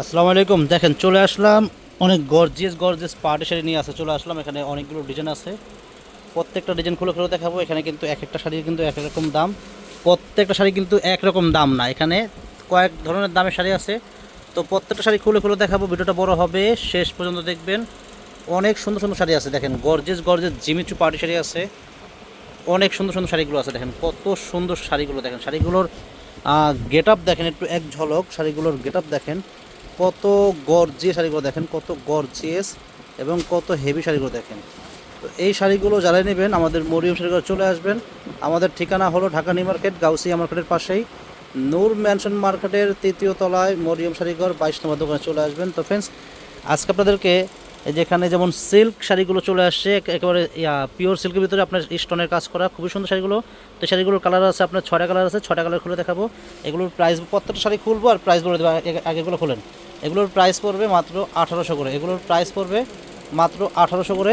আসসালামু আলাইকুম। দেখেন চলে আসলাম, অনেক গর্জিয়াস গর্জিয়াস পার্টি শাড়ি নিয়ে আসে চলে আসলাম। এখানে অনেকগুলো ডিজাইন আছে, প্রত্যেকটা ডিজাইন খুলে খুলে দেখাবো। এখানে কিন্তু এক একটা শাড়ির কিন্তু এক এক রকম দাম, প্রত্যেকটা শাড়ি কিন্তু একরকম দাম না, এখানে কয়েক ধরনের দামের শাড়ি আছে। তো প্রত্যেকটা শাড়ি খুলে খুলে দেখাবো, ভিডিওটা বড় হবে, শেষ পর্যন্ত দেখবেন। অনেক সুন্দর সুন্দর শাড়ি আছে, দেখেন gorgeous gorgeous Jimmy Choo party sari আছে, অনেক সুন্দর সুন্দর শাড়িগুলো আছে। দেখেন কত সুন্দর শাড়িগুলো, দেখেন শাড়িগুলোর গেট আপ দেখেন, একটু এক ঝলক শাড়িগুলোর গেট আপ দেখেন, কত গর্জিয়াস শাড়িগুলো দেখেন, কত গর্জিয়াস এবং কত হেভি শাড়িগুলো দেখেন। তো এই শাড়িগুলো যারা নেবেন আমাদের মরিয়ম শাড়িঘর চলে আসবেন। আমাদের ঠিকানা হলো ঢাকা নিউ মার্কেট, গাউসিয়া মার্কেটের পাশেই, নূর ম্যানশন মার্কেটের তৃতীয় তলায় মরিয়ম শাড়িঘর 22 নম্বর দোকানে চলে আসবেন। তো ফ্রেন্ডস, আজকে আপনাদেরকে এই যেখানে যেমন সিল্ক শাড়িগুলো চলে আসছে, একেবারে পিওর সিল্কের ভিতরে আপনার স্টোনের কাজ করা খুবই সুন্দর শাড়িগুলো। তো শাড়িগুলোর কালার আছে আপনার 6টা কালার আছে, 6টা কালার খুলে দেখাবো। এগুলোর প্রাইস প্রত্যেকটা শাড়ি খুলবো আর প্রাইস বলে দেবো। আগেগুলো খোলেন। এগুলোর প্রাইস পড়বে মাত্র 1800 করে, এগুলোর প্রাইস পড়বে মাত্র 1800 করে।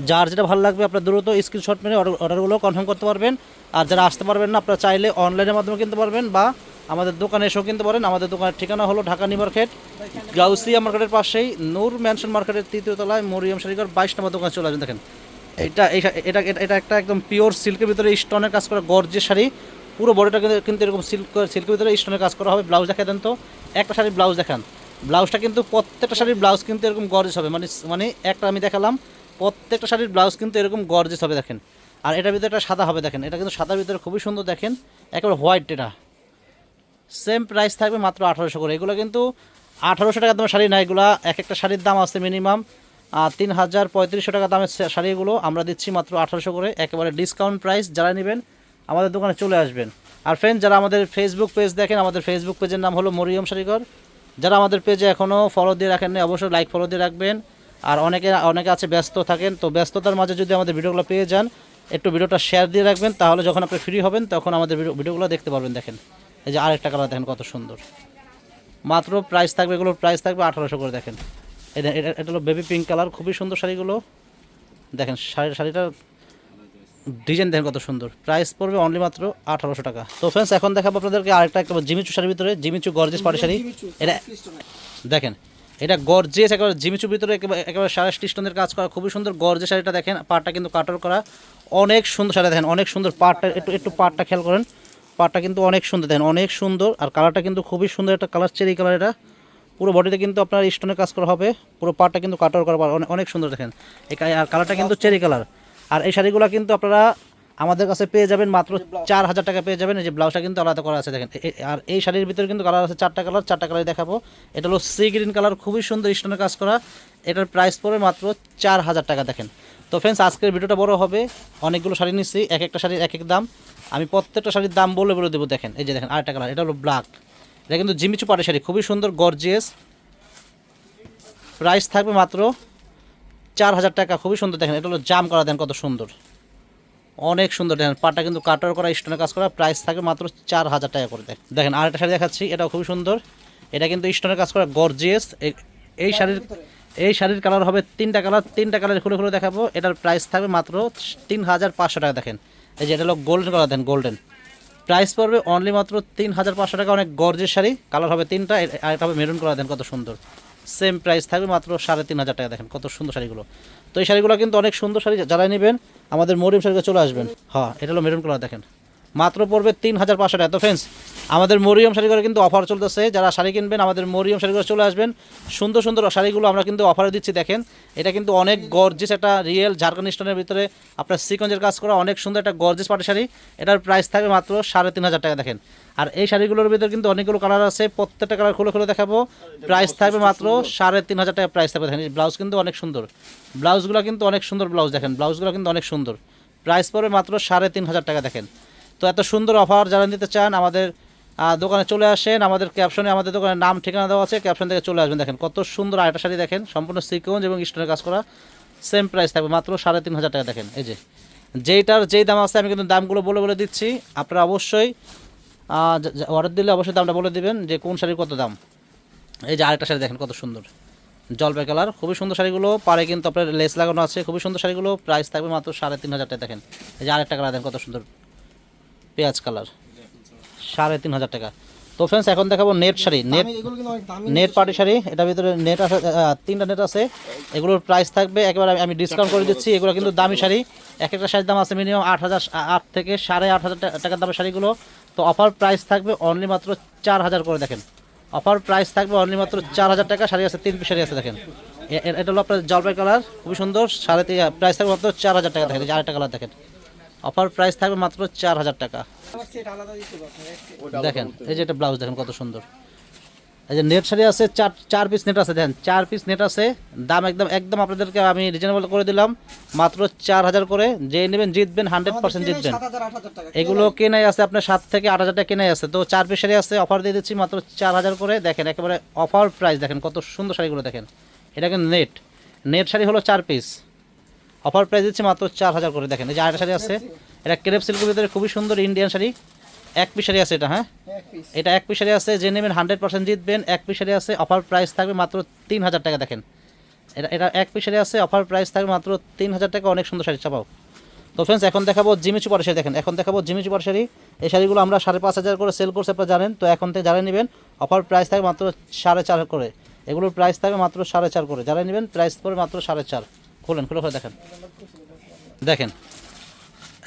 যার যেটা ভালো লাগবে আপনার দ্রুত স্ক্রিনশট মেরে অর্ডারগুলো কনফার্ম করতে পারবেন। আর যারা আসতে পারবেন না, আপনারা চাইলে অনলাইনের মাধ্যমে কিনতে পারবেন বা আমাদের দোকানে এসেও কিনতে পারেন। আমাদের দোকানের ঠিকানা হলো ঢাকা নিউ মার্কেট, গাউসিয়া মার্কেটের পাশেই, নূর ম্যানশন মার্কেটের তৃতীয় তলায়, মরিয়ম শাড়িঘর 22 নম্বর দোকানে চলে আসবেন। দেখেন এটা এটা একটা একদম পিওর সিল্কের ভিতরে স্টোনের কাজ করা গর্জিয়াস শাড়ি। পুরো বডিটা কিন্তু এরকম সিল্কের ভিতরে স্টোনের কাজ করা হবে। ব্লাউজ দেখা দেন তো, একটা শাড়ির ব্লাউজ দেখান। ব্লাউজটা কিন্তু প্রত্যেকটা শাড়ির ব্লাউজ কিন্তু এরকম গর্জিয়াস হবে, মানে মানে একটা আমি দেখালাম, প্রত্যেকটা শাড়ির ব্লাউজ কিন্তু এরকম গর্জিয়াস হবে দেখেন। আর এটার ভিতরে একটা সাদা হবে, দেখেন এটা কিন্তু সাদার ভিতরে খুবই সুন্দর দেখেন, একেবারে হোয়াইট। এটা সেম প্রাইস থাকবে মাত্র 1800 করে। এগুলো কিন্তু 1800 টাকার দামের শাড়ি না, এগুলো এক একটা শাড়ির দাম আছে মিনিমাম 3500 টাকা দামের শাড়ি। এগুলো আমরা দিচ্ছি মাত্র 1800 করে, একেবারে ডিসকাউন্ট প্রাইস। যারা নেবেন আমাদের দোকানে চলে আসবেন। আর ফ্রেন্ড, যারা আমাদের ফেসবুক পেজ দেখেন, আমাদের ফেসবুক পেজের নাম হলো মরিয়ম শাড়িঘর। যারা আমাদের পেজে এখনও ফলো দিয়ে রাখেন না, অবশ্যই লাইক ফলো দিয়ে রাখবেন। আর অনেকে আছে ব্যস্ত থাকেন, তো ব্যস্ততার মাঝে যদি আমাদের ভিডিওগুলো পেয়ে যান, একটু ভিডিওটা শেয়ার দিয়ে রাখবেন, তাহলে যখন আপনি ফ্রি হবেন তখন আমাদের ভিডিওগুলো দেখতে পারবেন। দেখেন এই যে আরেকটা কালার দেখেন কত সুন্দর, মাত্র প্রাইস থাকবে, এগুলোর প্রাইস থাকবে 1800 করে। দেখেন এটা এটা এটা হলো বেবি পিঙ্ক কালার, খুবই সুন্দর শাড়িগুলো। দেখেন শাড়িটার ডিজাইন দেখেন কত সুন্দর, প্রাইস পড়বে অনলি মাত্র 1800 টাকা। তো ফ্রেন্ডস, এখন দেখাবো আপনাদেরকে আরেকটা একটা জিমিচু শাড়ির ভিতরে, জিমিচু গর্জিয়াস পাড়ি শাড়ি। এটা দেখেন, এটা গর্জিয়াস একেবারে জিমিচুর ভিতরে একেবারে 6.5 স্টোনের কাজ করা, খুবই সুন্দর গর্জিয়াস শাড়িটা। দেখেন পাড়টা কিন্তু কাটার করা, অনেক সুন্দর শাড়ি। দেখেন অনেক সুন্দর পাড়টা, একটু একটু পাড়টা খেয়াল করেন, পাড়টা কিন্তু অনেক সুন্দর, দেখেন অনেক সুন্দর। আর কালারটা কিন্তু খুবই সুন্দর একটা কালার, চেরি কালার। এটা পুরো বডিতে কিন্তু আপনার স্টোনের কাজ করা হবে, পুরো পাড়টা কিন্তু কাটার করা, অনেক সুন্দর দেখেন। আর কালারটা কিন্তু চেরি কালার। আর এই শাড়িগুলো কিন্তু আপনারা আমাদের কাছে পেয়ে যাবেন মাত্র 4000 টাকা পেয়ে যাবেন। এই যে ব্লাউজটা কিন্তু আলাদা করা আছে দেখেন। আর এই শাড়ির ভিতরে কিন্তু কালার আছে 4টা কালার, 4টা কালার দেখাবো। এটা হলো সি গ্রিন কালার, খুবই সুন্দর স্টোনের কাজ করা। এটার প্রাইস পড়বে মাত্র 4000 টাকা। দেখেন তো ফ্রেন্ডস, আজকের ভিডিওটা বড় হবে, অনেকগুলো শাড়ি নিচ্ছি, এক একটা শাড়ির এক এক দাম। আমি প্রত্যেকটা শাড়ির দাম বলে বলে দেবো। দেখেন এই যে দেখেন আরেকটা কালার, এটা হলো ব্ল্যাক। এটা কিন্তু জিমিচু পাড়ি শাড়ি, খুবই সুন্দর গর্জিয়াস, প্রাইস থাকবে মাত্র 4000 টাকা। খুবই সুন্দর দেখেন, এটা হলো জাম করা, দেন কত সুন্দর, অনেক সুন্দর। দেখেন পাটা কিন্তু কাটার করা, স্টোনের কাজ করা, প্রাইস থাকবে মাত্র 4000 টাকা করে। দেখেন আরেকটা শাড়ি দেখাচ্ছি, এটাও খুবই সুন্দর। এটা কিন্তু স্টোনের কাজ করা গর্জিয়াস। এই শাড়ির এই শাড়ির কালার হবে 3টা কালার, 3টা কালার খুলে খুলে দেখাবো। এটার প্রাইস থাকবে মাত্র 3500 টাকা। দেখেন এই যে এটা হলো গোল্ডেন কালার, দেন গোল্ডেন, প্রাইস পড়বে অনলি মাত্র 3500 টাকা। অনেক গর্জিয়াস শাড়ি, কালার হবে 3টা। আর এটা হবে মেরুন কালার, দেন কত সুন্দর, সেম প্রাইস থাকবে মাত্র 3500 টাকা। দেখেন কত সুন্দর শাড়িগুলো। তো এই শাড়িগুলো কিন্তু অনেক সুন্দর শাড়ি, যারা নেবেন আমাদের মরিয়ম শাড়িতে চলে আসবেন। হ্যাঁ, এটা হলো মেরুন কালার, দেখেন মাত্র পড়বে 3500 টাকা। তো ফ্রেন্ডস, আমাদের মরিয়ম শাড়িঘরে কিন্তু অফার চলতেছে, যারা শাড়ি কিনবেন আমাদের মরিয়ম শাড়িঘরে চলে আসবেন। সুন্দর সুন্দর শাড়িগুলো আমরা কিন্তু অফারে দিচ্ছি। দেখেন এটা কিন্তু অনেক গর্জিয়াস একটা রিয়েল ঝাড়খন্ড স্টোনের ভিতরে আপনার সিকোয়েন্সের কাজ করা, অনেক সুন্দর একটা গর্জিয়াস পাটি শাড়ি। এটার প্রাইস থাকবে মাত্র 3500 টাকা। দেখেন আর এই শাড়িগুলোর ভিতরে কিন্তু অনেকগুলো কালার আছে, প্রত্যেকটা কালার খুলে খুলে দেখাবো। প্রাইস থাকবে মাত্র 3500 টাকা প্রাইস থাকবে। দেখেন ব্লাউজ কিন্তু অনেক সুন্দর, ব্লাউজগুলো কিন্তু অনেক সুন্দর ব্লাউজ। দেখেন ব্লাউজগুলো কিন্তু অনেক সুন্দর, প্রাইস পড়বে মাত্র 3500 টাকা। দেখেন তো এত সুন্দর অফার যারা নিতে চান আমাদের দোকানে চলে আসেন। আমাদের ক্যাপশনে আমাদের দোকানের নাম ঠিকানা দেওয়া আছে, ক্যাপশন থেকে চলে আসবেন। দেখেন কত সুন্দর আরেকটা শাড়ি, দেখেন সম্পূর্ণ সিকোয়েন্স এবং স্টোনের কাজ করা, সেম প্রাইস থাকবে মাত্র 3500 টাকা। দেখেন এই যে যেইটার যেই দাম আছে আমি কিন্তু দামগুলো বলে বলে দিচ্ছি, আপনারা অবশ্যই অর্ডার দিলে অবশ্যই দামটা বলে দিবেন যে কোন শাড়ির কত দাম। এই যে আরেকটা শাড়ি দেখেন কত সুন্দর, জলপাই কালার, খুবই সুন্দর শাড়িগুলো। পারে কিন্তু আপনার লেস লাগানো আছে, খুবই সুন্দর শাড়িগুলো, প্রাইস থাকবে মাত্র 3500 টাকা। দেখেন এই যে আরেকটা কালার দেখেন কত সুন্দর, পেঁয়াজ কালার, 3500 টাকা। তো ফ্রেন্ডস এখন দেখাবো নেট শাড়ি, নেট এগুলো কিন্তু অনেক দামি। নেট পার্টি শাড়ি, এটার ভিতরে নেট আছে, 3টা নেট আছে। এগুলোর প্রাইস থাকবে একেবারে আমি ডিসকাউন্ট করে দিচ্ছি। এগুলো কিন্তু দামি শাড়ি, এক একটা শাড়ির দাম আছে মিনিমাম 8 থেকে 8.5 হাজার টাকার দামের শাড়িগুলো। তো অফার প্রাইস থাকবে অনলি মাত্র 4,000 করে। দেখেন অফার প্রাইস থাকবে অনলি মাত্র 4,000 টাকা। শাড়ি আছে 3 পিস শাড়ি আছে দেখেন। এটা হলো আপনার জলপাই কালার, খুবই সুন্দর। প্রাইস থাকবে মাত্র 4,000 টাকা। দেখেন এই যে আরেকটা কালার দেখেন, অফার প্রাইস থাকবে মাত্র 4,000 টাকা। আমার সেট আলাদা দিতে পারবেন। দেখেন এই যে এটা ব্লাউজ দেখেন কত সুন্দর। এই যে নেট শাড়ি আছে, 4 পিস নেট আছে। দেখেন 4 পিস নেট আছে, দাম একদম একদম আপনাদেরকে আমি রিজনেবল করে দিলাম মাত্র 4,000 করে। যে নেবেন জিতবেন, 100% জিতবেন। 7,000 8,000 টাকা। এগুলো কেনাই আছে আপনার 7 থেকে 8,000 টাকা কেনাই আছে। তো 4 পিস শাড়ি আছে, অফার দিয়ে দিচ্ছি মাত্র 4,000 করে। দেখেন একেবারে অফার প্রাইস, দেখেন কত সুন্দর শাড়িগুলো দেখেন। এটা কিন্তু নেট শাড়ি হলো 4 পিস, অফার প্রাইস দিচ্ছি মাত্র 4,000 করে। দেখেন এই যে আরেকটা শাড়ি আছে, এটা ক্রেপ সিল্কের ভিতরে খুবই সুন্দর ইন্ডিয়ান শাড়ি। 1 পিস শাড়ি আছে এটা, হ্যাঁ এক পিস। এটা 1 পিস শাড়ি আছে, যে নেবেন 100% জিতবেন। 1 পিস শাড়ি আছে, অফার প্রাইস থাকবে মাত্র 3,000 টাকা। দেখেন এটা 1 পিস শাড়ি আছে, অফার প্রাইস থাকবে মাত্র 3,000 টাকা। অনেক সুন্দর শাড়ি চাপাও। তো ফ্রেন্ডস এখন দেখাবো জিমিচু পাড় শাড়ি। দেখেন এখন দেখাবো জিমিচু পাড় শাড়ি। এই শাড়িগুলো আমরা 5,500 করে সেল করছি, আপনারা জানেন। তো এখন থেকে যারা নেবেন অফার প্রাইস থাকবে মাত্র 4.5 করে। এগুলোর প্রাইস থাকবে মাত্র 4.5 করে। যারা নেবেন প্রাইস পড়বে মাত্র 4.5। খুলে দেখেন, দেখেন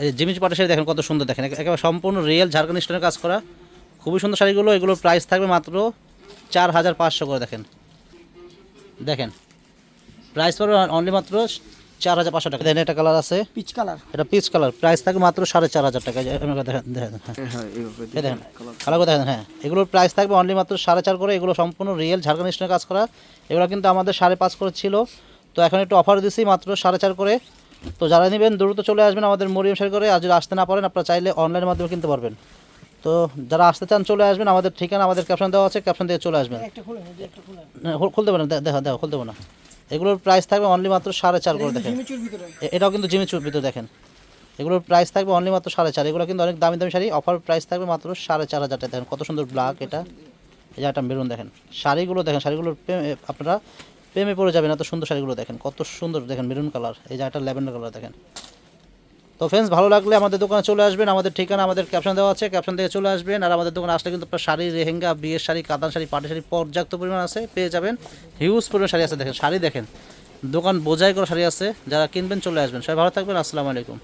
এই যে জিমিচু পাড় শাড়ি দেখেন কত সুন্দর। দেখেন একেবারে সম্পূর্ণ রিয়েল ঝাড়খণ্ড স্টোনের কাজ করা, খুবই সুন্দর শাড়িগুলো। এগুলোর প্রাইস থাকবে মাত্র 4,500 করে। দেখেন প্রাইস পড়বে অনলি মাত্র 4,500 টাকা। দেখেন একটা কালার আছে, পিচ কালার। এটা পিচ কালার, প্রাইস থাকে মাত্র 4,500 টাকা। দেখেন দেখেন কালার দেখেন, হ্যাঁ এগুলোর প্রাইস থাকবে অনলি মাত্র 4.5 করে। এগুলো সম্পূর্ণ রিয়েল ঝাড়খণ্ড স্টোনের কাজ করা। এগুলো কিন্তু আমাদের 5.5 করে ছিল, তো এখন একটু অফার দিচ্ছি মাত্র 4.5 করে। তো যারা নেবেন দ্রুত চলে আসবেন আমাদের মরিয়ম শাড়ি করে। আর যদি আসতে না পারেন আপনারা চাইলে অনলাইনের মাধ্যমে কিনতে পারবেন। তো যারা আসতে চান চলে আসবেন, আমাদের ঠিকানা আমাদের ক্যাপশন দেওয়া আছে, ক্যাপশন দিয়ে চলে আসবেন। একটা খুলে নিন, একটা খুলে। খুলতে পারেন, দেখো খুলতে পারো না। এগুলোর প্রাইস থাকবে অনলি মাত্র 4.5 করে। দেখেন জিমিচুর ভিতরে। এটাও কিন্তু জিমিচুর ভিতরে। দেখেন এগুলোর প্রাইস থাকবে অনলি মাত্র 4.5। এগুলো কিন্তু অনেক দামি দামি শাড়ি, অফার প্রাইস থাকবে মাত্র 4,500 টাকা। দেখেন কত সুন্দর ব্ল্যাক, এটা এই যে একটা মেরুন। দেখেন শাড়িগুলো দেখেন, শাড়িগুলোর আপনারা প্রেমে পড়ে যাবেন, এত সুন্দর শাড়িগুলো দেখেন কত সুন্দর। দেখেন মেরুন কালার, এই যে একটা ল্যাভেন্ডার কালার দেখেন। তো ফ্রেন্ডস ভালো লাগলে আমাদের দোকানে চলে আসবেন, আমাদের ঠিকানা আমাদের ক্যাপশন দেওয়া আছে, ক্যাপশন থেকে চলে আসবেন। আর আমাদের দোকানে আসলে কিন্তু আপনার শাড়ি, লেহেঙ্গা, বিয়ের শাড়ি, কাতান শাড়ি, পাটি শাড়ি পর্যাপ্ত পরিমাণ আছে, পেয়ে যাবেন। হিউজ পরিমাণ শাড়ি আছে। দেখেন শাড়ি দেখেন, দোকান বোঝাই করা শাড়ি আছে। যারা কিনবেন চলে আসবেন। সবাই ভালো থাকবেন, আসসালামু আলাইকুম।